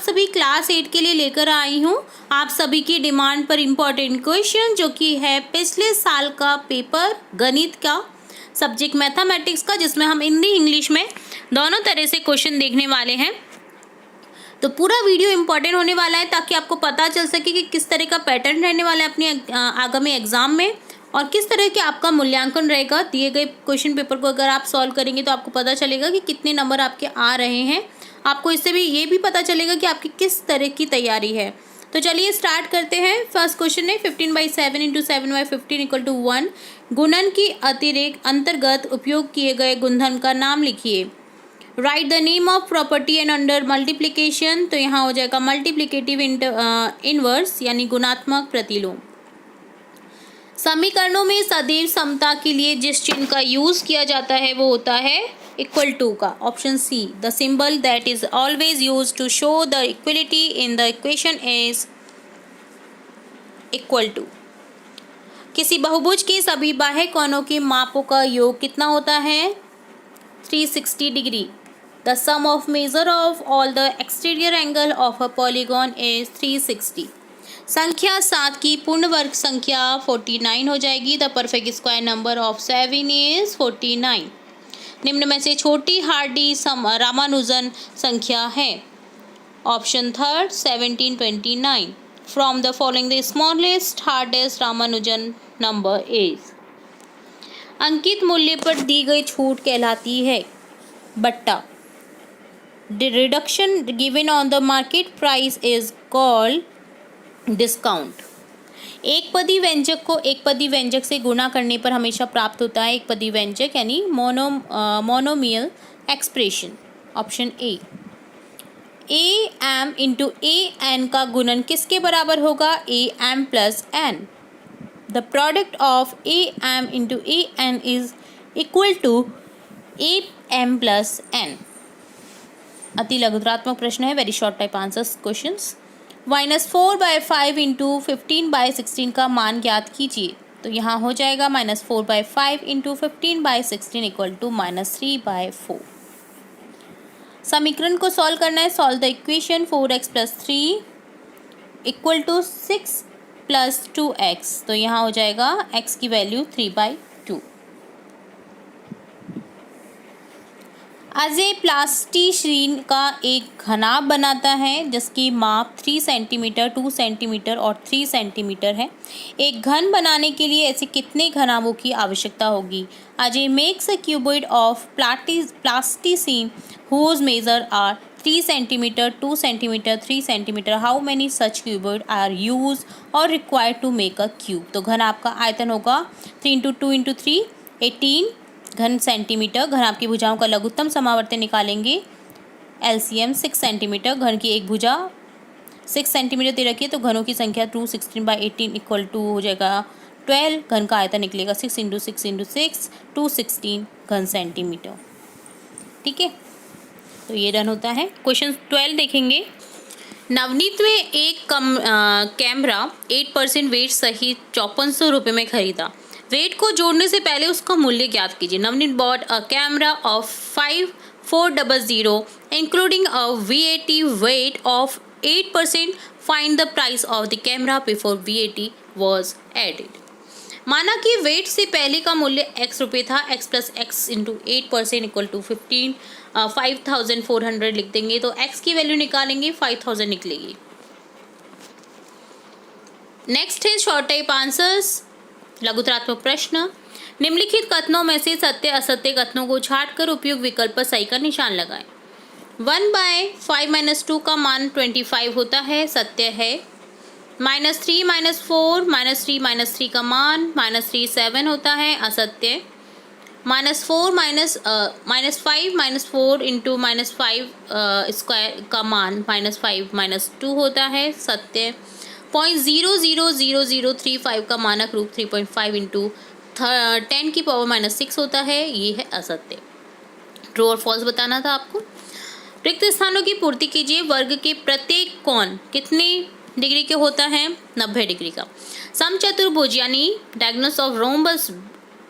सभी क्लास 8 के लिए लेकर आई हूँ आप सभी की डिमांड पर इम्पॉर्टेंट क्वेश्चन, जो कि है पिछले साल का पेपर गणित का, सब्जेक्ट मैथमेटिक्स का, जिसमें हम हिंदी इंग्लिश में दोनों तरह से क्वेश्चन देखने वाले हैं। तो पूरा वीडियो इम्पॉर्टेंट होने वाला है ताकि आपको पता चल सके कि किस तरह का पैटर्न रहने वाला है अपने आगामी एग्जाम में और किस तरह के आपका मूल्यांकन रहेगा। दिए गए क्वेश्चन पेपर को अगर आप सॉल्व करेंगे तो आपको पता चलेगा कि कितने नंबर आपके आ रहे हैं। आपको इससे भी ये भी पता चलेगा कि आपकी किस तरह की तैयारी है। तो चलिए स्टार्ट करते हैं। फर्स्ट क्वेश्चन है 15/7 × 7/15 = 1। गुणन की अतिरेक अंतर्गत उपयोग किए गए गुणधर्म का नाम लिखिए। Right the name of property and under multiplication, तो यहाँ हो जाएगा मल्टीप्लिकेटिव इनवर्स यानी गुणात्मक प्रतिलोम। समीकरणों में सदैव समता के लिए जिस चिन्ह का यूज किया जाता है वो होता है इक्वल टू का। Option C, the symbol that is always use to show the equality in the equation is equal to. किसी बहुभुज के सभी बाह्य कोणों के मापों का योग कितना होता है? 360 degree. The sum of measure of all the exterior angle of a polygon is 360। संख्या 7 की पूर्ण वर्ग संख्या 49 हो जाएगी। The perfect square number of 7 is 49। निम्न में से छोटी हार्डी रामानुजन संख्या है। Option third 1729। From the following the smallest hardest Ramanujan number is. अंकित मूल्य पर दी गई छूट कहलाती है बट्टा। The reduction given on the market price is called discount. एक पदी व्यंजक को एक पदी व्यंजक से गुणा करने पर हमेशा प्राप्त होता है एक पदी व्यंजक यानी monomial expression. Option A. am into an का गुणन किसके बराबर होगा? am plus n। The product of am into an is equal to am plus n। अति लघुत्रात्मक प्रश्न है, very short type answers questions. -4/5 × 15/16 का मान ज्ञात कीजिए। तो यहाँ हो जाएगा -4/5 × 15/16 = -3/4। समीकरण को सॉल्व करना है। Solve the equation 4x + 3 = 6 + 2x। तो यहाँ हो जाएगा x की वैल्यू 3/2। अजय प्लास्टिशीन का एक घनाभ बनाता है जिसकी माप 3 सेंटीमीटर, 2 सेंटीमीटर और 3 सेंटीमीटर है। एक घन बनाने के लिए ऐसे कितने घनाभों की आवश्यकता होगी? Ajay makes a cuboid of plasticine whose measure are 3 centimeter, 2 centimeter, 3 centimeter. How many such cuboid are used or required to make a cube? तो घन आपका आयतन होगा 3 × 2 × 3 18 घन सेंटीमीटर। घन आपकी भुजाओं का लघुत्तम समावर्तन निकालेंगे। LCM 6 centimetre. घन की एक भुजा 6 सेंटीमीटर दे रखी है तो घनों की संख्या 216/18 = हो जाएगा 12। घन का आयतन निकलेगा 6 × 6 × 6 216 घन सेंटीमीटर। ठीक है, तो ये रन होता है। क्वेश्चन 12 देखेंगे। नवनीत में एक कैमरा 8% वेट सहित 5400 रुपये में खरीदा। वेट को जोड़ने से पहले उसका मूल्य ज्ञात कीजिए। Navneet bought a camera of 5400 including a VAT VAT of 8%। Find the price of the camera before VAT was added. माना कि वेट से पहले का मूल्य x रुपये था। x + x × 8% = 5400 लिख देंगे तो x की वैल्यू निकालेंगे 5000 निकलेगी। नेक्स्ट है शॉर्ट टाइप आंसर्स, लघुत्रात्मक प्रश्न। निम्नलिखित कथनों में से सत्य असत्य कथनों को छांटकर उपयुक्त विकल्प पर सही का निशान लगाएं। 1/5 - 2 का मान 25 होता है, सत्य है। -3 - 4 -3 - 3 का मान -3 7 होता है, असत्य। -5 - 4 × -5 का मान -5 - 2 होता है, सत्य। 0.00035 का मानक रूप 3.5 × 10⁻⁻6 होता है, ये है असत्य। ट्रू और फॉल्स बताना था आपको। रिक्त स्थानों की पूर्ति कीजिए। वर्ग के प्रत्येक कोण कितने डिग्री के होता है? 90 डिग्री का। समचतुर्भुज यानी डायगोनल्स ऑफ रोम्बस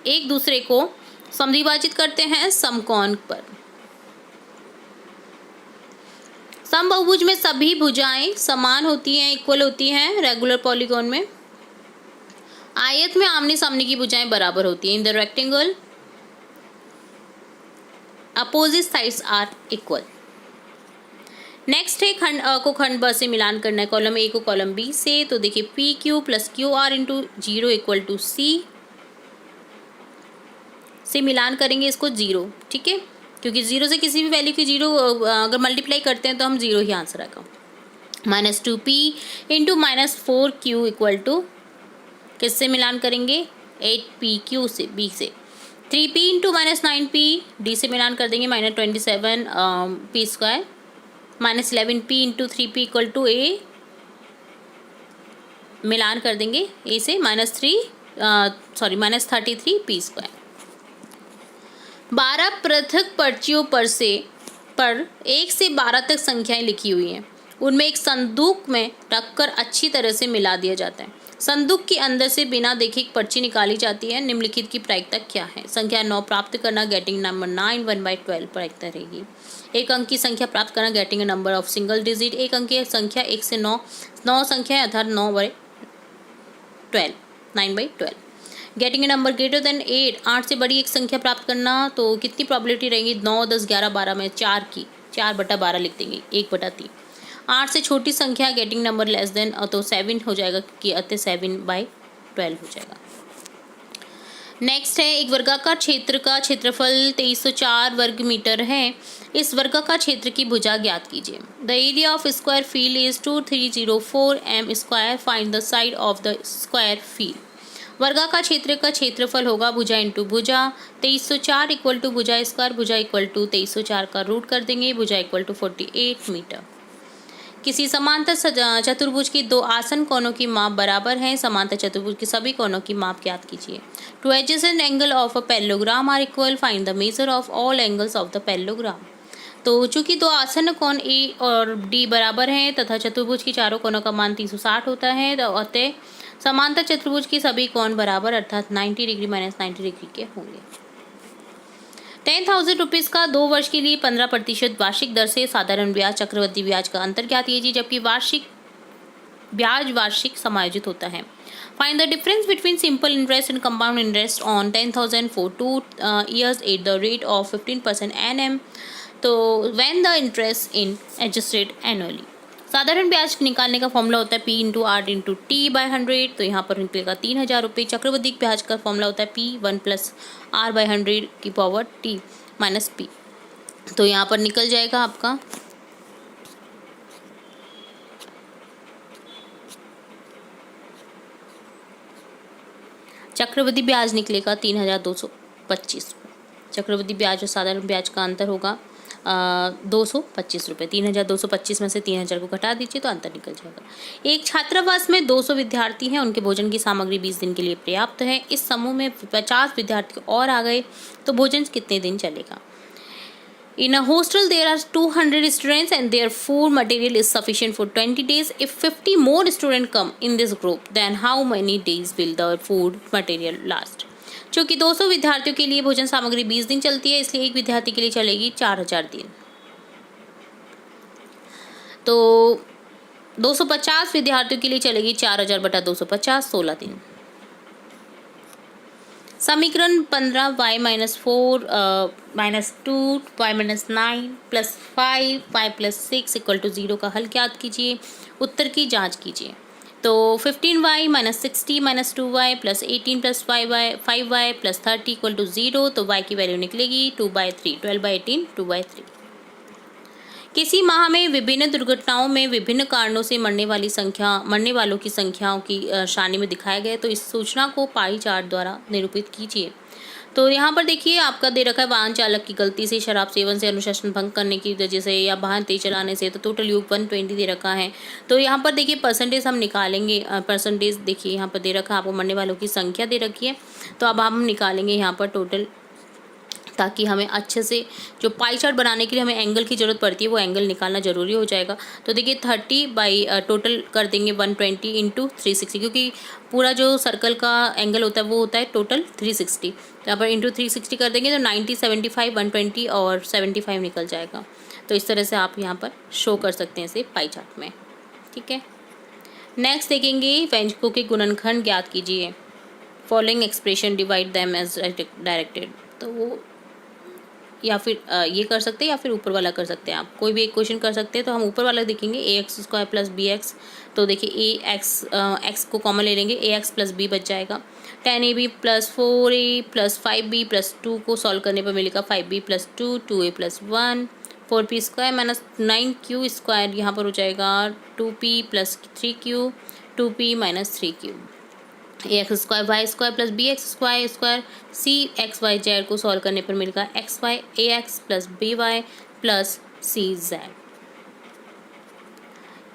एक दूसरे को समद्विभाजित करते हैं समकोण पर। समबाहुभुज में सभी भुजाएं समान होती हैं, इक्वल होती हैं। रेगुलर पॉलीगॉन में आयत में आमने सामने की भुजाएं बराबर होती हैं। In the rectangle opposite sides are equal. Next है खंड अ को खंड ब से मिलान करना है, कॉलम ए को कॉलम बी से। तो देखिए P Q plus Q R into 0 equal to C से मिलान करेंगे इसको 0, ठीक है, क्योंकि 0 से किसी भी वैल्यू की 0 अगर मल्टीप्लाई करते हैं तो हम 0 ही आंसर आएगा। -2p into -4q equal to किससे मिलान करेंगे, 8pq से b से। 3p इंटू -9p d से मिलान कर देंगे, -27 p square. -11p into 3p equal to a मिलान कर देंगे a से, -33p स्क्वायर। 12 पृथक पर्चियों पर 1 से 12 तक संख्याएं लिखी हुई हैं। उनमें एक संदूक में रखकर अच्छी तरह से मिला दिया जाता है। संदूक के अंदर से बिना देखे एक पर्ची निकाली जाती है। निम्नलिखित की प्रायिकता क्या है। संख्या 9 प्राप्त करना, गेटिंग नंबर 9 1/12 प्रायिकता रहेगी। एक अंक की संख्या प्राप्त करना, getting a number of single digit. एक अंक की संख्या 1 से 9 संख्या अर्थात 9/12 9/12। Getting a number greater than 8 से बड़ी एक संख्या प्राप्त करना। तो कितनी प्रॉबिलिटी रहेगी, 9 10 11 12 में 4/12 लिख देंगे, 1/3। 8 से छोटी संख्या, गेटिंग नंबर लेस देन, तो 7 हो जाएगा, क्योंकि अतः 7/12 हो जाएगा। नेक्स्ट है, एक वर्गाकार क्षेत्र का क्षेत्रफल 2304 वर्ग मीटर है। इस वर्गाकार क्षेत्र की भुजा ज्ञात कीजिए। The area of square field is 2304 m square. Find the side of the square field. वर्गाकार क्षेत्र का क्षेत्रफल होगा भुजा इंटू भुजा। 2304 इक्वल टू भुजा स्क्वायर, भुजा इक्वल टू 2304 का रूट कर देंगे, भुजा इक्वल टू 48 मीटर। किसी समांतर चतुर्भुज की दो आसन कोणों की माप बराबर है। समांतर चतुर्भुज के सभी कोणों की माप ज्ञात कीजिए। Two adjacent angle of a parallelogram are equal. Find the measure of all angles of the parallelogram. तो चूंकि दो आसन कोण ए और डी बराबर हैं तथा चतुर्भुज की चारों कोणों का मान 360 होता है, तो अतः समांतर चतुर्भुज की सभी कोण बराबर अर्थात 90 डिग्री -90 डिग्री के होंगे। 10,000 रुपीज़ का 2 वर्ष के लिए 15% वार्षिक दर से साधारण ब्याज चक्रवृद्धि ब्याज का अंतर ज्ञात कीजिए, जबकि वार्षिक समायोजित होता है। Find the difference between simple interest and compound interest on 10,000 for 2 years at the rate of 15% NM। तो when the interest in adjusted annually. साधारण ब्याज निकालने का फॉर्मूला होता है P into are into T/100। तो यहाँ पर निकलेगा 3,000 रुपये। चक्रवृद्धि ब्याज का फॉर्मूला होता है P 1 + R/100 की पावर T माइनस P। तो यहाँ पर निकल जाएगा आपका चक्रवृद्धि ब्याज निकलेगा 3,225। चक्रवृद्धि ब्याज और साधारण ब्याज का अंतर होगा 225 रुपये। 3,225 में से 3,000 को घटा दीजिए तो अंतर निकल जाएगा। एक छात्रावास में 200 विद्यार्थी हैं। उनके भोजन की सामग्री 20 दिन के लिए पर्याप्त है। इस समूह में 50 विद्यार्थी और आ गए तो भोजन कितने दिन चलेगा। In a hostel, there are 200 students and their food material is sufficient for 20 days. If 50 more students come in this group, then how many days will the food material last? चूँकि 200 विद्यार्थियों के लिए भोजन सामग्री 20 दिन चलती है, इसलिए एक विद्यार्थी के लिए चलेगी 4,000 दिन। तो 250 विद्यार्थियों के लिए चलेगी 4,000 बटा 250, 16 दिन। समीकरण 15 y - 4 - 2 y - 9 + 5 y + 6 = 0 का हल ज्ञात कीजिए। उत्तर की जांच कीजिए। तो 15y - 60 - 2y + 18 + 5y + 30 = 0। तो y की वैल्यू निकलेगी 2/3। 12/18 2/3। किसी माह में विभिन्न दुर्घटनाओं में विभिन्न कारणों से मरने वालों की संख्याओं की सारणी में दिखाया गया। तो इस सूचना को पाई चार्ट द्वारा निरूपित कीजिए। तो यहाँ पर देखिए आपका दे रखा है वाहन चालक की गलती से, शराब सेवन से, अनुशासन भंग करने की वजह से या वाहन तेज चलाने से। तो टोटल योग 120 दे रखा है। तो यहाँ पर देखिए परसेंटेज हम निकालेंगे। परसेंटेज देखिए यहाँ पर दे रखा है, आपको मरने वालों की संख्या दे रखी है। तो अब हम निकालेंगे यहाँ पर टोटल, ताकि हमें अच्छे से जो पाई चार्ट बनाने के लिए हमें एंगल की ज़रूरत पड़ती है वो एंगल निकालना ज़रूरी हो जाएगा। तो देखिए 30 बाई टोटल कर देंगे 120 इंटू 360, क्योंकि पूरा जो सर्कल का एंगल होता है वो होता है टोटल 360। तो यहाँ पर इंटू 360 कर देंगे तो 90 75 120 और 75 निकल जाएगा। तो इस तरह से आप यहाँ पर शो कर सकते हैं इसे पाई चार्ट में। ठीक है, नेक्स्ट देखेंगे व्यंजकों के गुणनखंड ज्ञात कीजिए। Following expression divide them as directed. तो वो या फिर ये कर सकते हैं या फिर ऊपर वाला कर सकते हैं, आप कोई भी एक क्वेश्चन कर सकते हैं। तो हम ऊपर वाला देखेंगे ax² प्लस bx। तो देखिए एक्स को कॉमन ले लेंगे, ax प्लस b बच जाएगा। 10ab plus 4a plus 5b plus 2 को सॉल्व करने पर मिलेगा 5b plus 2, 2a plus 1, 4p² minus 9q²। यहाँ पर हो जाएगा 2p plus 3q, 2p minus 3q। ax² y² plus bx² C X Y Z को सॉल्व करने पर मिलेगा xy ax plus by plus C Z.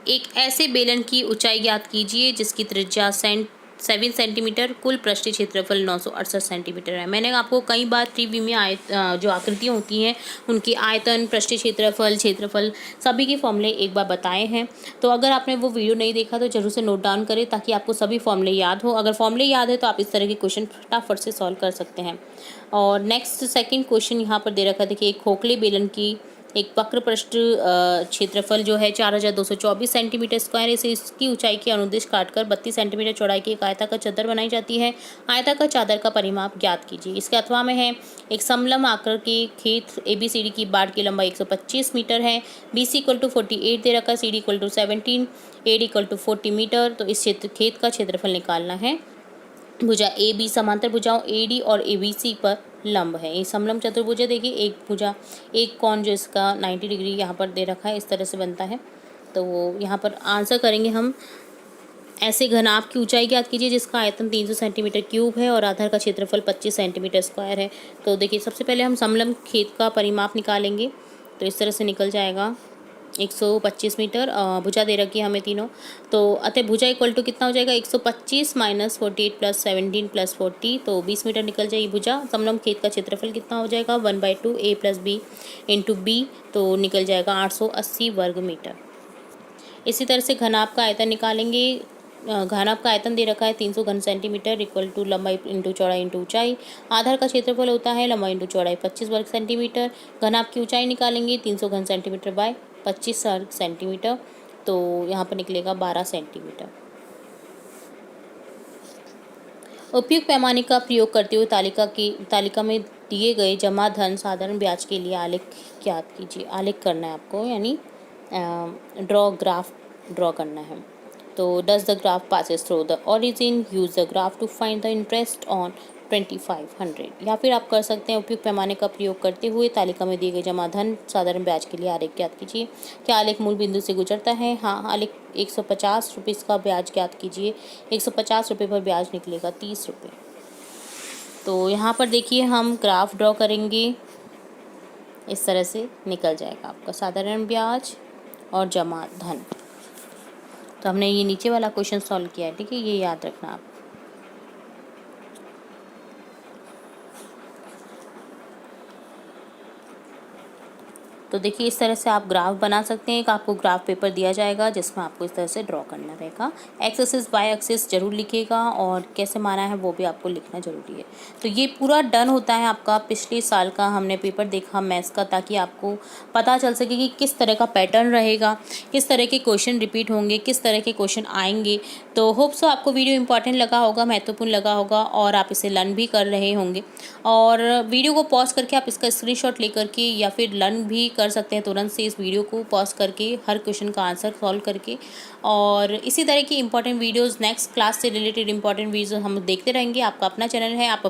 एक ऐसे बेलन की ऊंचाई ज्ञात कीजिए जिसकी त्रिज्या 7 सेंटीमीटर, कुल पृष्ठीय क्षेत्रफल 968 सेंटीमीटर है। मैंने आपको कई बार प्रीव्यू में जो आकृतियाँ होती हैं उनकी आयतन, पृष्ठीय क्षेत्रफल सभी के फॉर्मूले एक बार बताए हैं। तो अगर आपने वो वीडियो नहीं देखा तो जरूर से नोट डाउन करें ताकि आपको सभी फॉर्मूले याद हो। अगर फॉर्मूले याद है तो आप इस तरह के क्वेश्चन फटाफट से सॉल्व कर सकते हैं। और नेक्स्ट सेकेंड क्वेश्चन यहाँ पर दे रखा है, देखिए एक खोखले बेलन की एक वक्र पृष्ठ क्षेत्रफल जो है 4224 सेंटीमीटर स्क्वायर है। इसे इसकी ऊंचाई के अनुदिश काटकर 32 सेंटीमीटर चौड़ाई की एक आयताकार चादर बनाई जाती है। आयताकार चादर का परिमाप ज्ञात कीजिए। इसके अथवा में है एक समलंब आकार के खेत ABCD की बाट की लंबाई 125 मीटर है। BC = 48 दे रखा है, CD = 17, AD = 40 मीटर। तो इस खेत का क्षेत्रफल निकालना है। भुजा AB समांतर भुजाओं AD और ABC पर लंब है। ये समलंब चतुर्भुज है। देखिए एक भुजा, एक कोण जो इसका 90 डिग्री यहाँ पर दे रखा है, इस तरह से बनता है। तो वो यहाँ पर आंसर करेंगे हम। ऐसे घनाभ की ऊंचाई ज्ञात कीजिए जिसका आयतन 300 सेंटीमीटर क्यूब है और आधार का क्षेत्रफल 25 सेंटीमीटर स्क्वायर है। तो देखिए सबसे पहले हम समलंब खेत का परिमाप निकालेंगे। तो इस तरह से निकल जाएगा 125 मीटर। भुजा दे रखी है हमें तीनों। तो अतः भुजा इक्वल टू कितना हो जाएगा, 125 माइनस 48 प्लस 17 प्लस 40, तो 20 मीटर निकल जाएगी भुजा। समलंब खेत का क्षेत्रफल कितना हो जाएगा, 1/2 a plus b into b, तो निकल जाएगा 880 वर्ग मीटर। इसी तरह से घनाभ का आयतन निकालेंगे। घनाभ का आयतन दे रखा है 300 घन सेंटीमीटर इक्वल टू लंबाई इंटू चौड़ाई इंटू ऊंचाई। आधार का क्षेत्रफल होता है लंबाई इंटू चौड़ाई 25 वर्ग सेंटीमीटर। घनाभ की ऊंचाई निकालेंगे 300 घन सेंटीमीटर बाय 25 वर्ग सेंटीमीटर, तो यहाँ पर निकलेगा 12 सेंटीमीटर। उपयुक्त पैमाने का प्रयोग करते हुए तालिका में दिए गए जमा धन साधारण ब्याज के लिए आलेख ज्ञात कीजिए। आलेख करना है आपको, यानी ग्राफ ड्रॉ करना है। तो does the graph passes through the origin, use the graph to find the interest on 2500। या फिर आप कर सकते हैं उपयुक्त पैमाने का प्रयोग करते हुए तालिका में दिए गए जमा धन साधारण ब्याज के लिए आलेख ज्ञात कीजिए। क्या आलेख मूल बिंदु से गुजरता है? हाँ, आलेख 150 रुपये का ब्याज ज्ञात कीजिए। 150 रुपये पर ब्याज निकलेगा 30 रुपये। तो यहाँ पर देखिए हम ग्राफ ड्रॉ करेंगे, इस तरह से निकल जाएगा आपका साधारण ब्याज और जमा धन। तो हमने ये नीचे वाला क्वेश्चन सॉल्व किया है, ठीक है, ये याद रखना आप। तो देखिए इस तरह से आप ग्राफ बना सकते हैं। आपको ग्राफ पेपर दिया जाएगा जिसमें आपको इस तरह से ड्रॉ करना रहेगा। एक्स एक्सिस वाई एक्सिस जरूर लिखिएगा और कैसे माना है वो भी आपको लिखना जरूरी है। तो ये पूरा डन होता है आपका। पिछले साल का हमने पेपर देखा मैथ्स का, ताकि आपको पता चल सके कि किस तरह का पैटर्न रहेगा, किस तरह के क्वेश्चन रिपीट होंगे, किस तरह के क्वेश्चन आएंगे। तो होप सो आपको वीडियो इंपॉर्टेंट लगा होगा, महत्वपूर्ण लगा होगा और आप इसे लर्न भी कर रहे होंगे। और वीडियो को पॉज करके आप इसका स्क्रीनशॉट लेकर के या फिर लर्न भी कर सकते हैं तुरंत से, इस वीडियो को पॉज करके हर क्वेश्चन का आंसर सॉल्व करके। और इसी तरह की इंपॉर्टेंट वीडियोस, नेक्स्ट क्लास से रिलेटेड इंपॉर्टेंट वीडियोस हम देखते रहेंगे। आपका अपना चैनल है, आप